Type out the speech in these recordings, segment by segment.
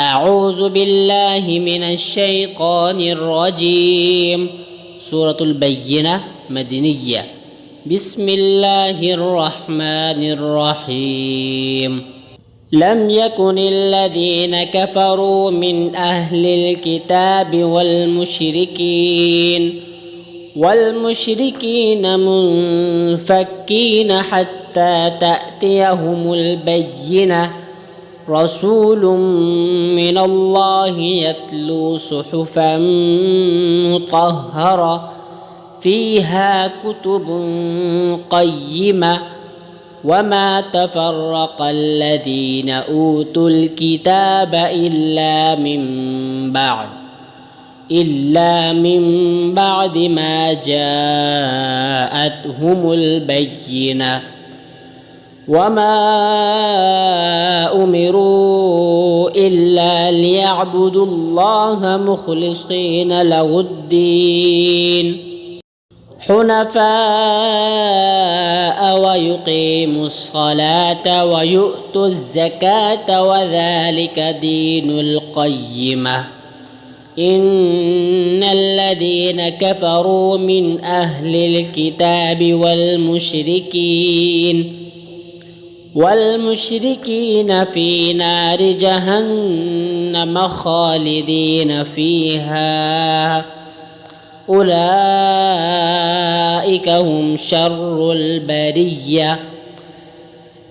أعوذ بالله من الشيطان الرجيم. سورة البينة مدنية. بسم الله الرحمن الرحيم. لم يكن الذين كفروا من أهل الكتاب والمشركين منفكين حتى تأتيهم البينة. رسول من الله يتلو صحفا مطهرة فيها كتب قيمة. وما تفرق الذين أوتوا الكتاب إلا من بعد ما جاءتهم البينة. وما أمروا إلا ليعبدوا الله مخلصين له الدين حنفاء ويقيموا الصلاة ويؤتوا الزكاة وذلك دين القيمة. إن الذين كفروا من أهل الكتاب والمشركين في نار جهنم خالدين فيها. أولئك هم شر البرية.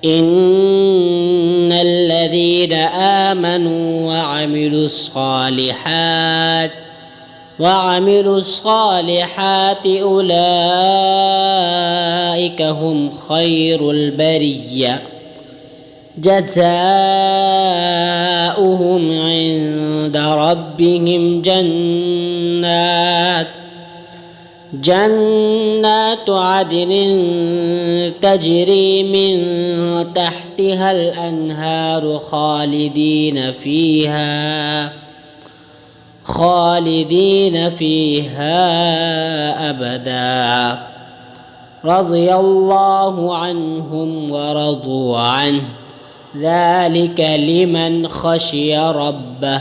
إن الذين آمنوا وعملوا الصالحات أولئك هم خير البرية. جزاؤهم عند ربهم جنات عدن تجري من تحتها الأنهار خالدين فيها أبدا. رضي الله عنهم ورضوا عنه ذلك لمن خشي ربه.